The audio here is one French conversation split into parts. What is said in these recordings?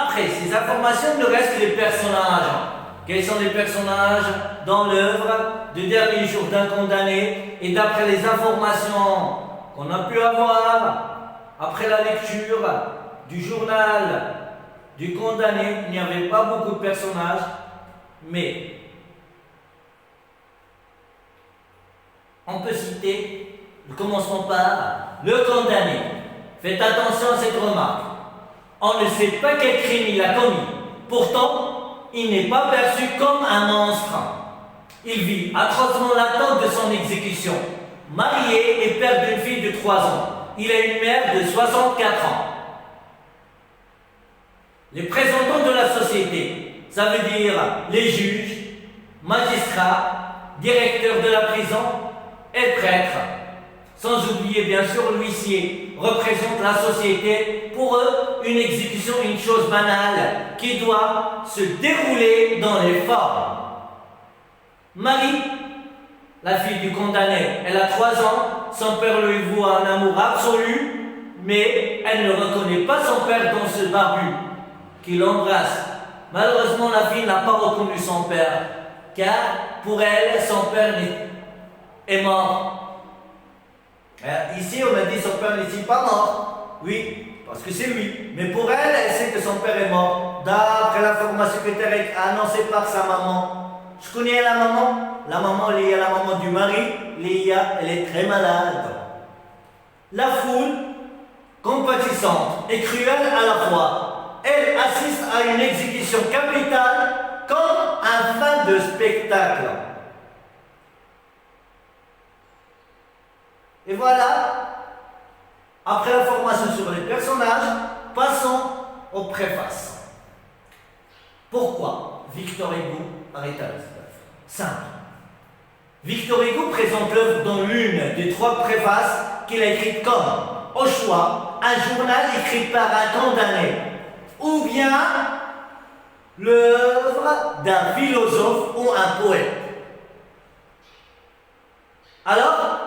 Après ces informations, il nous reste les personnages. Quels sont les personnages dans l'œuvre du dernier jour d'un condamné? Et d'après les informations qu'on a pu avoir, après la lecture du journal du condamné, il n'y avait pas beaucoup de personnages, mais on peut citer, commençons par le condamné. Faites attention à cette remarque. On ne sait pas quel crime il a commis. Pourtant, il n'est pas perçu comme un monstre. Il vit atrocement l'attente de son exécution. Marié et père d'une fille de 3 ans. Il a une mère de 64 ans. Les représentants de la société, ça veut dire les juges, magistrats, directeurs de la prison et prêtres. Sans oublier bien sûr l'huissier, représente la société. Pour eux, une exécution est une chose banale qui doit se dérouler dans les formes. Marie, la fille du condamné, elle a 3 ans, son père lui voue un amour absolu, mais elle ne reconnaît pas son père dans ce barbu qui l'embrasse. Malheureusement, la fille n'a pas reconnu son père, car pour elle, son père est mort. Ici, on a dit son père n'est-il pas mort? Oui, parce que c'est lui. Mais pour elle, elle sait que son père est mort. D'après l'information qui était annoncée par sa maman. Je connais la maman. La maman, Léa, la maman du mari. Léa, elle est très malade. La foule, compatissante et cruelle à la fois, elle assiste à une exécution capitale comme un fan de spectacle. Et voilà, après la formation sur les personnages, passons aux préfaces. Pourquoi Victor Hugo arrêta l'œuvre? Simple. Victor Hugo présente l'œuvre dans l'une des 3 préfaces qu'il a écrites comme, au choix, un journal écrit par un condamné, ou bien l'œuvre d'un philosophe ou un poète. Alors,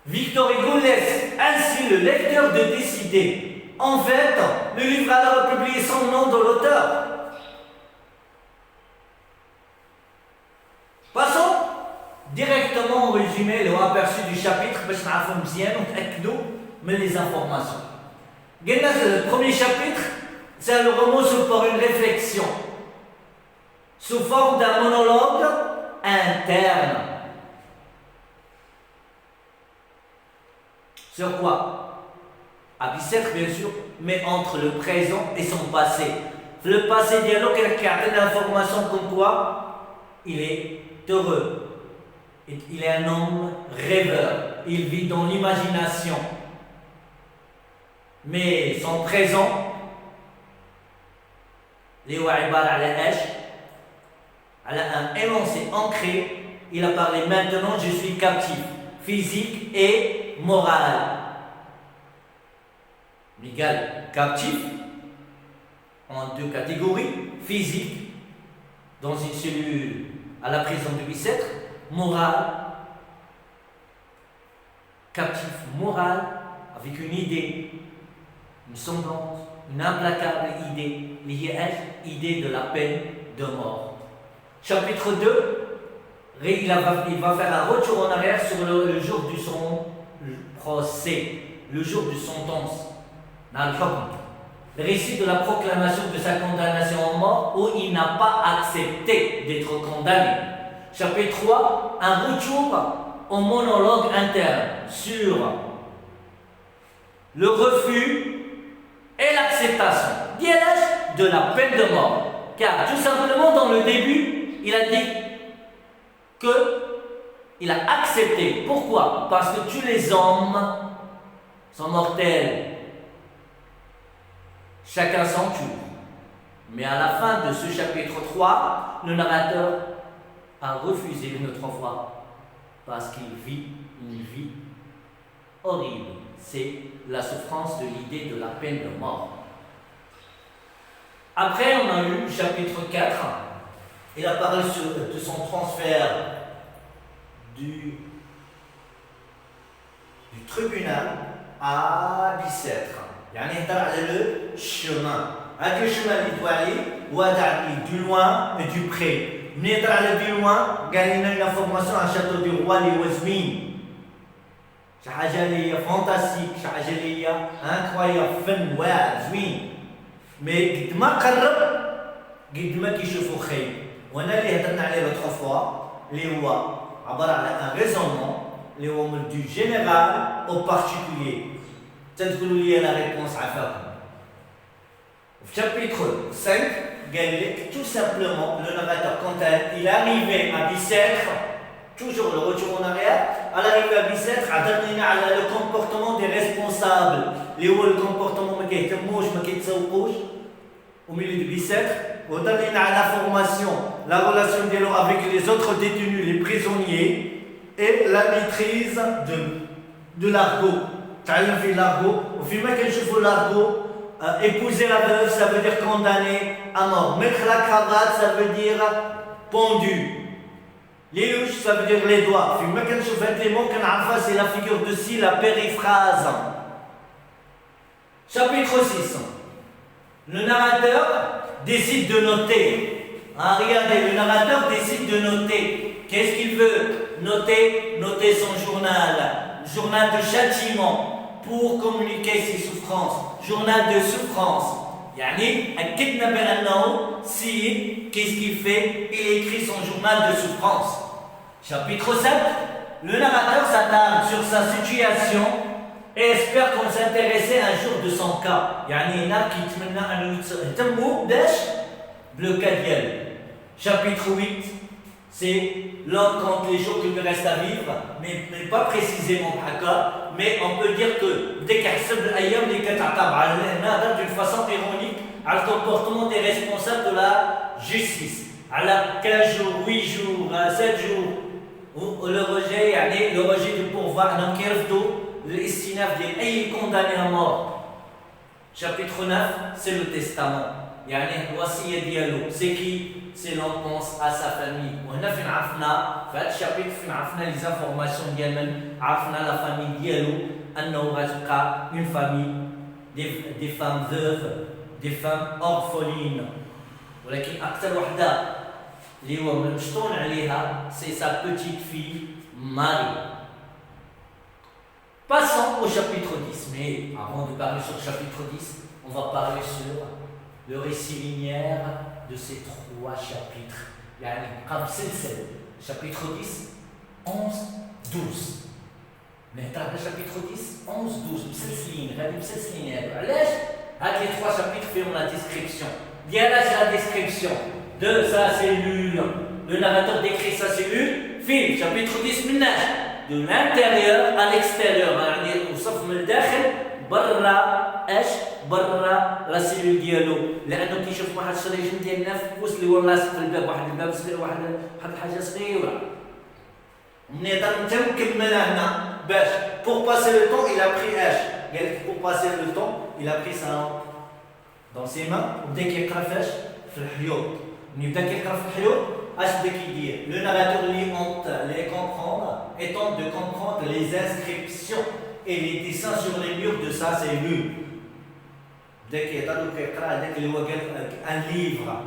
Victor Hugo laisse ainsi le lecteur de décider. En fait, le livre a alors publié son nom de l'auteur. Passons directement au résumé, le aperçu du chapitre, parce mais les informations. Le premier chapitre, c'est le roman pour une réflexion, sous forme d'un monologue interne. Sur quoi? À Bicêtre, bien sûr, mais entre le présent et son passé. Le passé dialogue, il a une information comme quoi il est heureux. Il est un homme rêveur. Il vit dans l'imagination. Mais son présent, Léo Aibar à un énoncé ancré, il a parlé maintenant, je suis captif, physique et moral. Légal, captif, en 2 catégories, physique, dans une cellule à la prison de Bicêtre, moral, captif moral, avec une idée, une semblance, une implacable idée, l'idée de la peine de mort. Chapitre 2, il va faire un retour en arrière sur le jour de son procès, le jour de sentence. Le récit de la proclamation de sa condamnation en mort où il n'a pas accepté d'être condamné. Chapitre 3, un retour au monologue interne sur le refus et l'acceptation de la peine de mort. Car tout simplement dans le début, il a dit qu'il a accepté. Pourquoi? Parce que tous les hommes sont mortels. Chacun son tour. Mais à la fin de ce chapitre 3, le narrateur a refusé une autre fois parce qu'il vit une vie horrible. C'est la souffrance de l'idée de la peine de mort. Après, on a eu le chapitre 4. Il a parlé de son transfert du tribunal à Bicêtre. يعني يهضر على لو chemin. هاك الشمال اللي doit aller وهذا عليه du loin et du près. ملي يهضر على du loin قال لنا une information على شاتو دي روا اللي هو زوين. شي حاجة اللي هي فانتاستيك، شي حاجة اللي هي انكرويابل، فن واعر زوين. مي قد ما قرب قد ما كيشوفو خايب. وهنا اللي هضرنا عليه لوطخ فوا اللي هو عبارة على ان ريزونمون اللي هو من دو جينيرال او بارتيكولير. تقولوا لي لا ريبونس عفاكم. في chapitre 5 قال لك tout simplement le narrateur quand il est arrivé à Bicêtre, toujours le retour en arrière, à l'arrivée à Bicêtre عطانا على le comportement des responsables اللي هو الكومبورتمون ما كيهتموش ما كيتسوقوش au milieu de Bicêtre. وهضرنا على la formation, la relation ديالو avec les autres détenus, les prisonniers et la maîtrise de l'argot. تعلم في l'argot وفيما كنشوفوا l'argot. Épouser la veuve, ça veut dire condamner à mort. Mettre la cravate, ça veut dire pendu. Les louches, ça veut dire les doigts. فيما كنشوف هاد لي مون كنعرفها c'est la figure de style, la périphrase. Chapitre 6. Le narrateur décide de noter. Regardez, le narrateur décide de noter. Qu'est-ce qu'il veut noter? Noter son journal. Journal de châtiment pour communiquer ses souffrances. Journal de souffrance. يعني أكدنا بأنه سيد qu'est-ce qu'il fait? Il écrit son journal de souffrance. Chapitre 7. Le narrateur s'attarde sur sa situation et espère qu'on s'intéressait un jour de son cas. يعني هنا كيتمنى أن يهتموا le cas ديالو. Chapitre 8. C'est l'homme compte les jours qu'il lui reste à vivre, mais pas précisément haka, mais on peut dire que dès qu'il y a l'ayam اللي كتعتبر على هنا d'une façon ironique على le comportement des responsables de la justice. على 15 jours, 8 jours, 7 jours, le rejet يعني le rejet du pouvoir انهم كيرفضوا الاستئناف ديال اي condamné à mort. Chapitre 9, c'est le testament. يعني الوصية ديالو c'est qui? C'est l'on pense à sa famille. وهنا فين عرفنا في هذا الشابيتر فين عرفنا لي زانفورماسيون ديال من عرفنا لا فامي ديالو انه غتبقى اون فامي دي فام فوف دي فام اورفولين. ولكن اكثر وحده اللي هو مشطون عليها سي سا بوتيت في ماري. Passons au chapitre 10. Mais avant de parler sur le chapitre 10, on va parler sur le récit linéaire de ces 3 chapitres. يعني قبل سلسلة chapitre 10, 11, 12. نهضر على chapitre 10, 11, 12 مسلسلين غادي مسلسلين هادو. علاش؟ هاد لي 3 chapitres فيهم la description. ديالاش la description de sa cellule. Le narrateur décrit sa cellule في chapitre 10 مناش de l'intérieur à l'extérieur. يعني وصف من الداخل برا اش برا لا سيلول ديالو، لانه كيشوف واحد الشريجم ديال النفس اللي هو لاصق في الباب، واحد الباب صغير، واحد الحاجه صغيره. ملي انت مكملها هنا باش pour passer le temps il a pris اش قال لك pour passer le temps il a pris sa lampe dans ses mains وبدا كيقرا فاش في الحيوط. ملي بدا كيقرا في الحيوط اش بدا كيدير؟ Le narrateur lui tente les comprendre et tente de comprendre les inscriptions et les dessins sur les murs de sa cellule. بدا كيهضر وكيقرا هذاك اللي هو قال ان ليفر.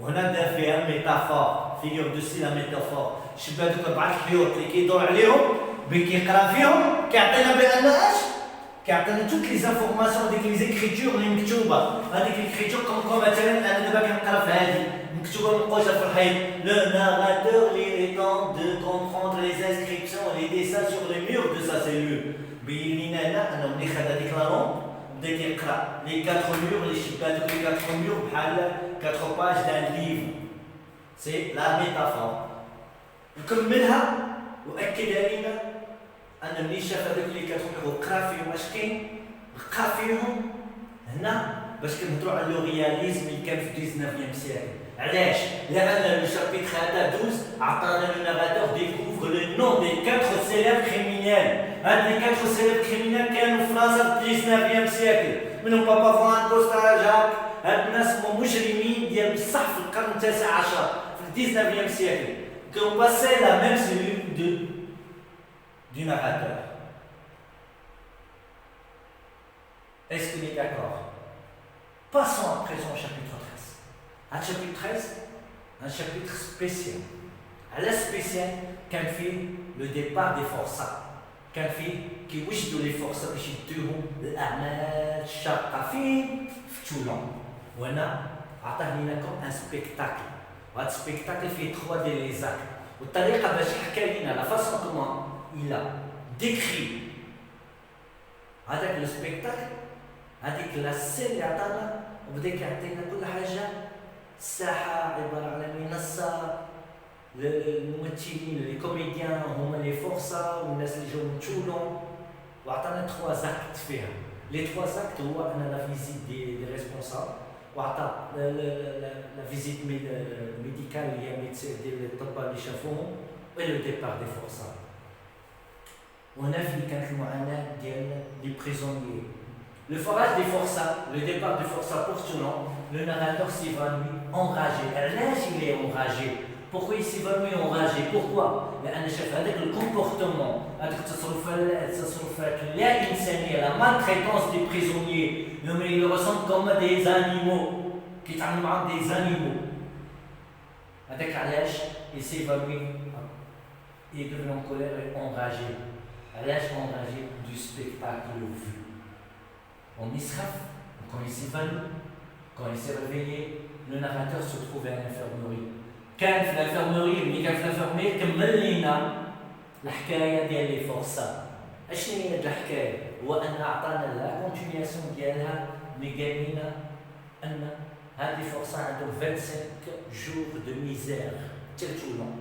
وهنا دا فيها ميتافور فيغور دو سي لا ميتافور. شبه دوك 4 الحيوط اللي كيدور عليهم كيقرا فيهم كيعطينا بان اش كيعطينا توت لي زانفورماسيون ديك لي زيكريتور اللي مكتوبه. هذيك ليكريتور كوم مثلا انا دابا كنقرا في هذه مكتوبه منقوشه في الحيط. لو ناراتور لي tente de comprendre les inscriptions et les dessins sur les murs de sa cellule. بين لينا هنا انه ملي خد هذيك لا لومب بدا كيقرا لي 4 مور اللي شبه دوك لي 4 مور بحال 4 باج دان ليفر. سي لا ميتافور. وكملها واكد علينا ان ملي شاف هذوك لي 4 مور وقرا فيهم اش كاين لقى فيهم هنا باش كنهضروا على لو رياليزم اللي كان في 19 سيكل. علاش؟ لان لو شابيتر هذا 12 عطانا لو ناراتور ديكوفر لو نون دي 4 سيليبر كريمينيل. هاد لي 4 سيليبر كريمينيل كانوا في فرنسا في 19 سيكل، منهم بابا فوان كوستا جاك. هاد الناس هما مجرمين ديال بصح في القرن 19 في 19 سيكل كانوا باسي لا ميم سيلول دو ناراتور. Est-ce qu'on est d'accord? Passons à présent au chapitre 13. Un chapitre 13, un chapitre spécial. À la spécial, كان فيه le départ des forçats. كان فيه كيوجدوا les forçats باش يديروا الأعمال الشاقة فين؟ في تولون. وهنا عطاني لكم ان سبيكتاكل. وهذا السبيكتاكل فيه 3 ديال لي زاك. والطريقة باش حكى لنا لا فاسون كومون il a décrit هذاك لو سبيكتاكل، هذيك لا سين اللي عطانا وبدا كيعطينا كل حاجة. الساحة عبارة على منصة، الممثلين لي كوميديان هما لي فورسا والناس اللي جاو من تولون، وعطانا 3 زاكت فيها. لي 3 زاكت هو ان لا فيزيت دي ريسبونسابل، وعطى لا فيزيت ميديكال اللي هي ميدسين ديال الطباء اللي شافوهم، و لو ديبار دي فورسا. وهنا فين كانت المعاناة ديال لي بريزونيي. Le forage des forçats, le départ du forçat pour Toulon, le narrateur s'évanouit enragé. Là, il est enragé. Pourquoi il s'évanouit enragé? Pourquoi? لأن شاف هذاك الكومبورتمون، هذيك التصرفات لا إنسانية، la maltraitance des prisonniers. Ils le ressentent comme des animaux، كيتعاملوا معاهم des animaux. هذاك علاش il s'évanouit, il devient en colère et enragé. علاش enragé du spectacle vu. On Israël, quand il s'évanouit, quand il s'est réveillé, le narrateur se trouve à l'infirmerie. كان في الانفيرموري، ملي كان في الانفيرموري كمل لينا الحكايه ديال لي فورسا. اشنو هي هاد الحكايه؟ هو ان عطانا لا كونتينياسيون ديالها، مي قال لنا ان هاد لي فورسا عندهم 25 جور دو ميزير. حتى تولون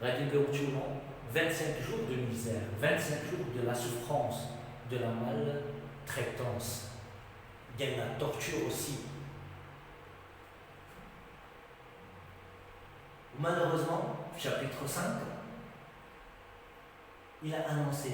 غادي نلقاو تولون 25 جور دو ميزير، 25 جور دو لا سوفرونس، دو لا maltraitance. Il y a la torture aussi. Malheureusement, chapitre 5, il a annoncé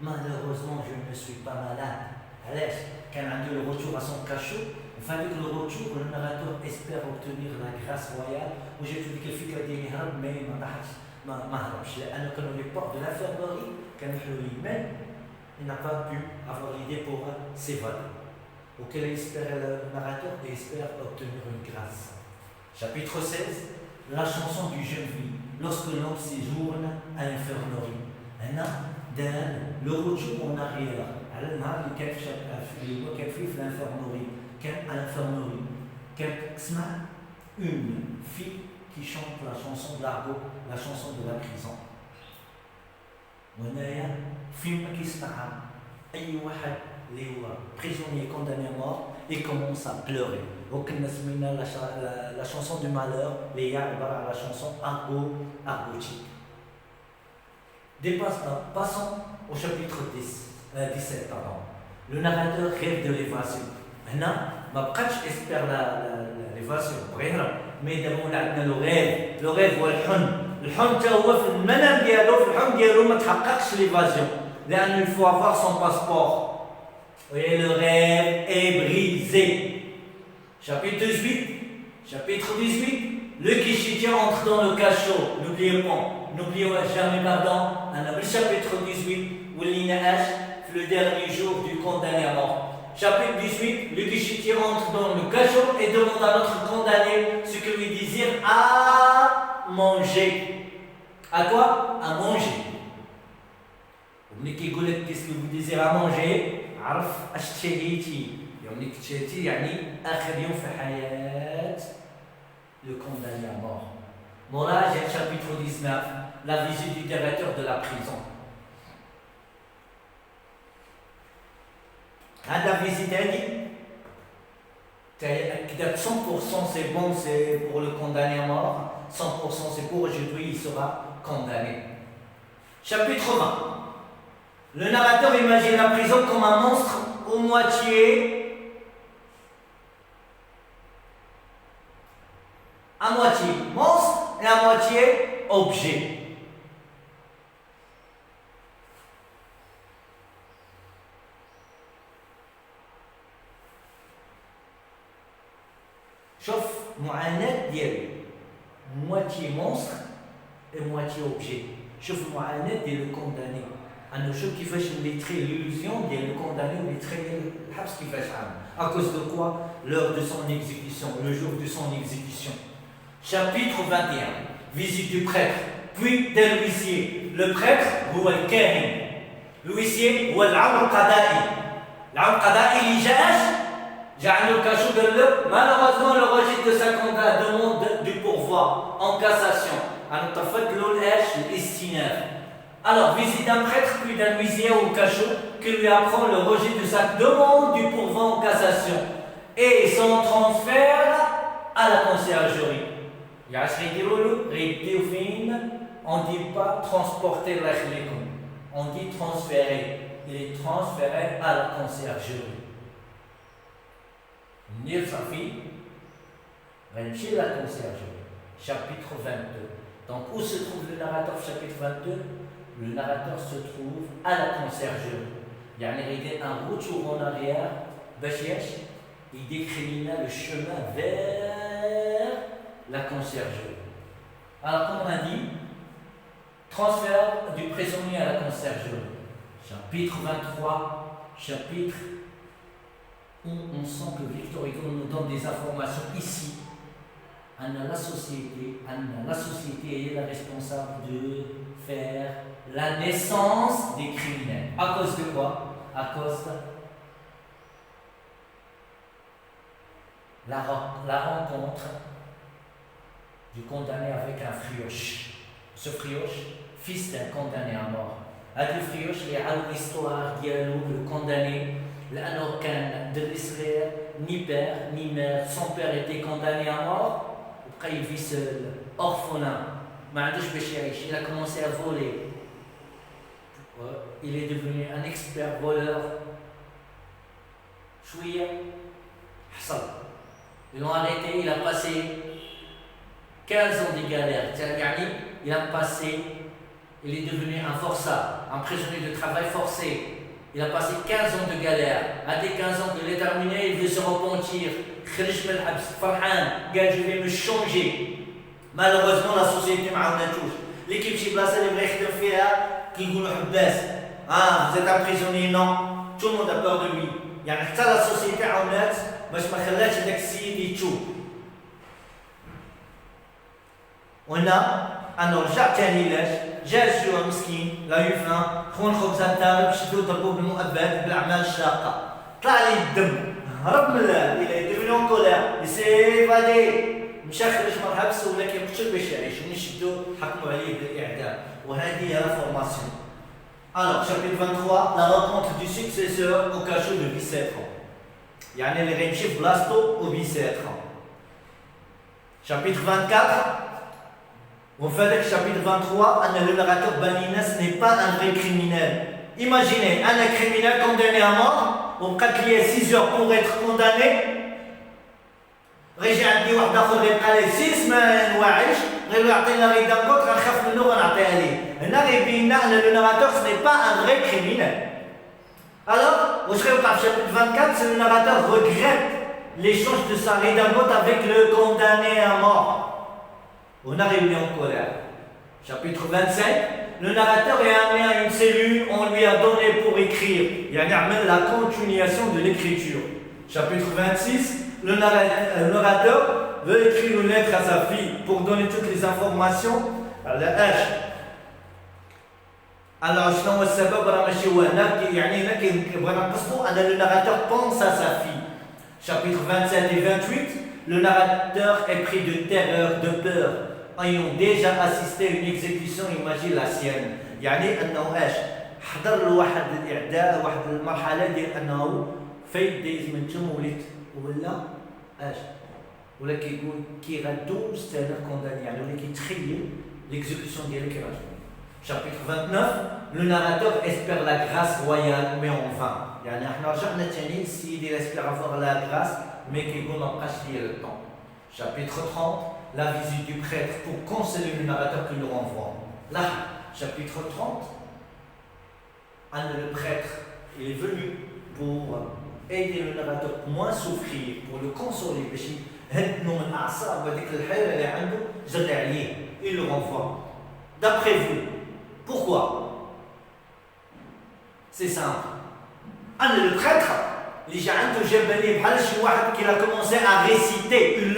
malheureusement je ne suis pas malade. علاش؟ كان عنده le retour à son cachot. Avec le retour, le narrateur espère obtenir la grâce royale. وجات ديك الفكره ديال يهرب مي ما طاحش، ما هربش، لانه كانوا لي بورت de l'infirmerie كانوا محلولين. Mais il n'a pas pu avoir l'idée pour s'évader. Auquel espère le narrateur et espère obtenir une grâce. Chapitre 16, la chanson du jeune fille, lorsque l'homme séjourne à l'infirmerie. Le retour en arrière. على النهار اللي كان فيه في l'infirmerie، كان à l'infirmerie، كان تسمع une fille qui chante la chanson de l'argot، la chanson de la prison. وهنايا فين ما كيسمعها أي واحد اللي هو prisonnier condamné à mort et commence à pleurer. وكنا سمينا la chanson du malheur اللي هي عبارة على la chanson argotique. Passons au chapitre 17. Pardon. Le narrateur rêve de l'évasion. هنا ما بقاش espère l'évasion، بغى يهرب، مي دابا ولا عندنا لو ريف هو الحلم حتى هو في المنام ديالو، في الحلم ديالو ما تحققش l'évasion، لأنه il faut avoir son passeport. Et le rêve est brisé. Chapitre 18, le Kishitien entre dans le cachot. N'oublions jamais, pardon, le chapitre 18, où l'Inash, le dernier jour du condamné à mort. Chapitre 18, le Kishitien entre dans le cachot et demande à notre condamné ce que lui désire à manger. À quoi? À manger. Qu'est-ce que vous désirez à manger? عرف اش تشهيتي، يعني تشهيتي يعني اخر يوم في حياه le condamné à mort. Morage, chapitre 19, la visite du directeur de la prison. هذا visite هذه كده 100% c'est bon, c'est pour le condamné à mort, 100% c'est pour aujourd'hui, il sera condamné. Chapitre 20. Le narrateur imagine la prison comme un monstre au moitié monstre et à moitié objet. شوف معاناة ديالو، moitié monstre et moitié objet. شوف المعاناة ديال le condamné. انه شوف كيفاش اللي تخي l'illusion ديال le condamné اللي تخي الحبس كيفاش عامل. À cause de quoi? L'heure de son exécution, le jour de son exécution. Chapitre 21. Visite du prêtre, puis de l'huissier. Le prêtre هو الكاهن. L'huissier هو العون القضائي. العون القضائي اللي جعلوا كاشو قال له malheureusement le registre de sa conduite demande du pourvoi en cassation. أنا تفضلوا الإيش الاستئناف. Alors, visite d'un prêtre puis d'un huissier au cachot qui lui apprend le registre de sa demande du pourvoi en cassation et son transfert à la conciergerie. On ne dit pas transporter l'achlékoum, on dit transférer. Il est transféré à la conciergerie. Nir Safi, chez la conciergerie, chapitre 22. Donc, où se trouve le narrateur, chapitre 22? Le narrateur se trouve à la conciergerie. Il y a un retour en arrière, il décrimina le chemin vers la conciergerie. Alors, comme on a dit, transfert du prisonnier à la conciergerie. Chapitre 23, chapitre où on sent que Victor Hugo nous donne des informations ici. La société est la responsable de faire la naissance des criminels. À cause de quoi? À cause de la rencontre du condamné avec un frioche. Ce frioche, fils d'un condamné à mort. هذا الفريوش اللي عاود l'histoire ديالو le condamné لأنه كان دري صغير ni père ni mère. Son père était condamné à mort. Il vit seul, orphelin. Il a commencé à voler. Il est devenu un expert voleur. Ils l'ont arrêté, il a passé 15 ans de galère. Il est devenu un forçat, un prisonnier de travail forcé. Il a passé 15 ans de galère. À des 15 ans qu'il est terminé, il veut se repentir. Je vais me changer. Malheureusement, la société m'a touché. L'équipe chez Blassa, les vrais qui qui vous vous êtes un prisonnier, non. Tout le monde a peur de lui. Il y a la société a mais je me خلاش داك السيد يتوب. وهنا انا رجعت ثاني لاش جا الجوع مسكين لا يفهم خون خبز الدار شدوا ضربوه بالمؤبد بالاعمال الشاقه طلع لي الدم هرب من الى ديفينون كولير يسي فادي مشى خرج من الحبس ولا كيقتل باش يعيش ونشدوا حكموا عليه بالاعدام وهذه هي لا فورماسيون. Alors chapitre 23 la rencontre du successeur au cachot de Bicêtre. يعني اللي غيمشي في بلاصتو au Bicêtre. Chapitre 24. On fait avec chapitre 23, le narrateur Baninas n'est pas un vrai criminel. Imaginez, un criminel condamné à mort, on qu'il y ait 6 heures pour être condamné. رجع عندي واحد اخر يبقى ليه 6 سمان واعش غير يعطينا غير دانكوت غنخاف منه غنعطيها ليه. هنا غيبين لنا ان لو ناراتور ce n'est pas un vrai criminel. Alors, واش غيوقع في chapitre 24, c'est le narrateur regrette l'échange de sa redingote avec le condamné à mort. On a réuni en colère. Chapitre 25, le narrateur est amené à une cellule, on lui a donné pour écrire. Il y a la continuation de l'écriture. Chapitre 26, le narrateur veut écrire une lettre à sa fille pour donner toutes les informations à la H. Alors, شنو هو السبب راه ماشي هو هنا يعني هنا كيبغينا نقصدوا ان le narrateur pense à sa fille. Chapitre 27 et 28, le narrateur est pris de terreur, de peur. ayant déjà assisté à une exécution, imagine la sienne. يعني انه ايش حضر له واحد الاعداء واحد المرحله ديال انه فايت دايز من تم وليت ولا ايش ولا كيقول كي غادو ستانا كونداني يعني ولا كيتخيل ليكزيكسيون ديالو كي غادي. Chapitre 29, le narrateur espère la grâce royale mais en vain. يعني احنا رجعنا ثاني السيد espère avoir la grâce mais كيقول ما بقاش ليه le temps. Chapitre 30, la visite du prêtre pour consoler le narrateur qui le renvoie. Là, chapitre 30, le prêtre il est venu pour aider le narrateur pour moins souffrir, pour le consoler. Il le renvoie. D'après vous, pourquoi? C'est simple. Le prêtre, il a commencé à réciter une